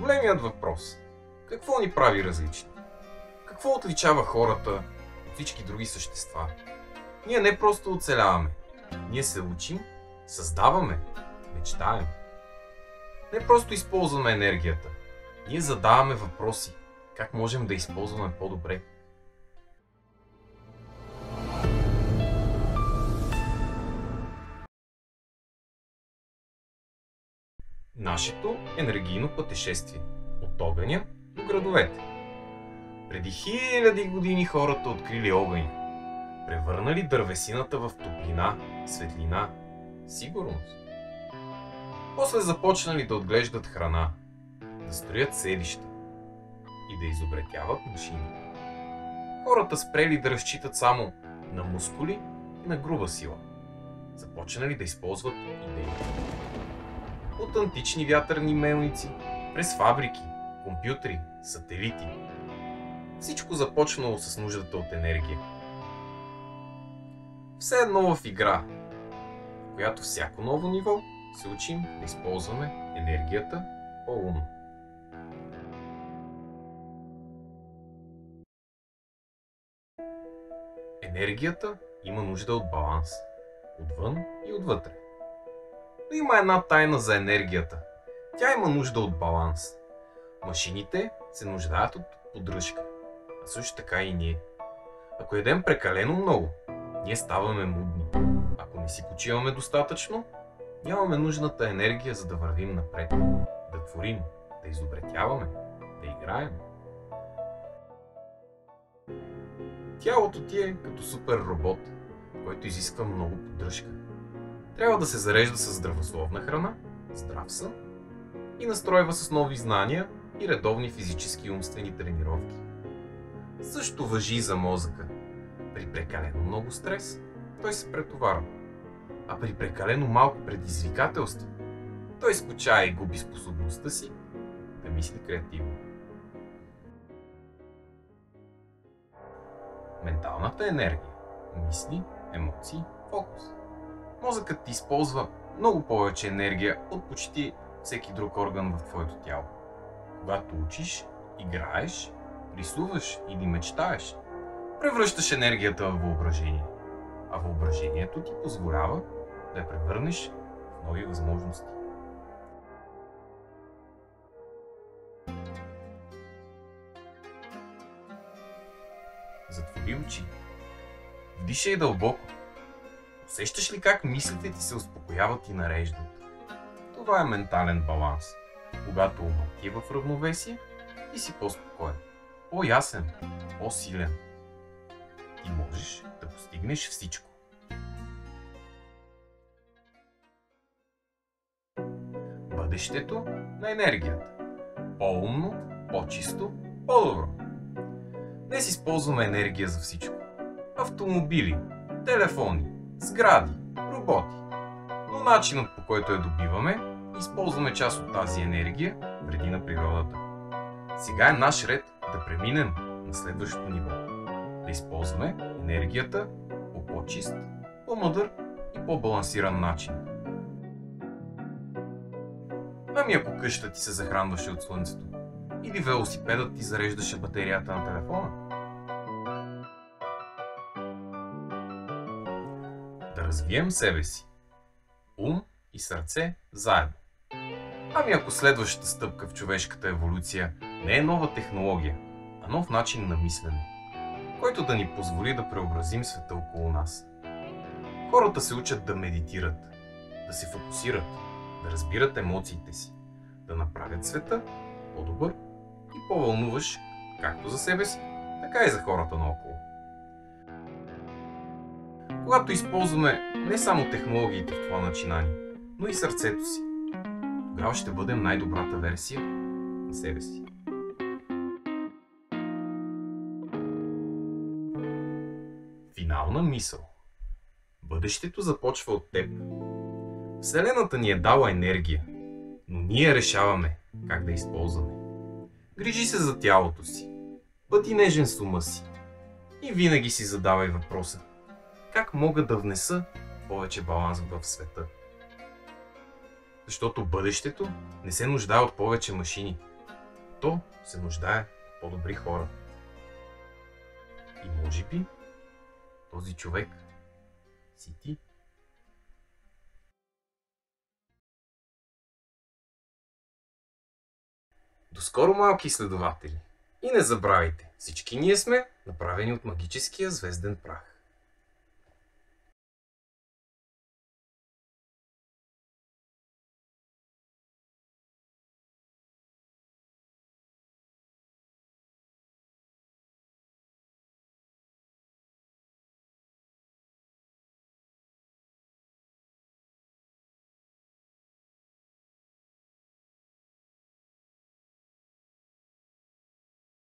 Големият въпрос: какво ни прави различни? Какво отличава хората от всички други същества? Ние не просто оцеляваме, ние се учим, създаваме, мечтаем. Не просто използваме енергията, ние задаваме въпроси, как можем да използваме по-добре. Нашето енергийно пътешествие от огъня до градовете. Преди хиляди години хората открили огъня, превърнали дървесината в топлина, светлина, сигурност. После започнали да отглеждат храна, да строят селища и да изобретяват машини. Хората спрели да разчитат само на мускули и на груба сила. Започнали да използват идеи. От антични вятърни мелници, през фабрики, компютри, сателити. Всичко започнало с нуждата от енергия. Все едно в игра, в която всяко ново ниво се учим да използваме енергията по-умно. Енергията има нужда от баланс, отвън и отвътре. Но има една тайна за енергията. Тя има нужда от баланс. Машините се нуждаят от поддръжка, а също така и ние. Ако ядем прекалено много, ние ставаме мудни. Ако не си почиваме достатъчно, нямаме нужната енергия, за да вървим напред, да творим, да изобретяваме, да играем. Тялото ти е като супер робот, който изисква много поддръжка. Трябва да се зарежда с здравословна храна, здрав сън и настройва с нови знания и редовни физически и умствени тренировки. Също важи и за мозъка. При прекалено много стрес той се претоварва, а при прекалено малко предизвикателство той скучае и губи способността си да мисли креативно. Менталната енергия, мисли, емоции, фокус. Мозъкът ти използва много повече енергия от почти всеки друг орган в твоето тяло. Когато учиш, играеш, рисуваш или мечтаеш, превръщаш енергията в въображение, а въображението ти позволява да я превърнеш в нови възможности. Затвори очи. Вдишай дълбоко. Усещаш ли как мислите ти се успокояват и нареждат? Това е ментален баланс. Когато умът ти е в равновесие, ти си по-спокоен, по-ясен, по-силен. И можеш да постигнеш всичко. Бъдещето на енергията. По-умно, по-чисто, по-добро. Днес използваме енергия за всичко. Автомобили, телефони, сгради, роботи. Но начинът, по който я добиваме, използваме част от тази енергия вреди на природата. Сега е наш ред да преминем на следващото ниво. Да използваме енергията по по-чист, по-мъдър и по-балансиран начин. Ами ако къщата ти се захранваше от слънцето или велосипедът ти зареждаше батерията на телефона? Да развием себе си. Ум и сърце заедно. Ами ако следващата стъпка в човешката еволюция не е нова технология, а нов начин на мислене, който да ни позволи да преобразим света около нас. Хората се учат да медитират, да се фокусират, да разбират емоциите си, да направят света по-добър и по-вълнуващ както за себе си, така и за хората наоколо. Когато използваме не само технологиите в това начинание, но и сърцето си, тогава ще бъдем най-добрата версия на себе си. Финална мисъл. Бъдещето започва от теб. Вселената ни е дала енергия, но ние решаваме как да използваме. Грижи се за тялото си, бъди нежен с ума си и винаги си задавай въпроса: как мога да внеса повече баланс в света? Защото бъдещето не се нуждае от повече машини, обществото се нуждае от по-добри хора. И може би този човек си ти. До скоро, малки изследователи! И не забравяйте, всички ние сме направени от магическия звезден прах.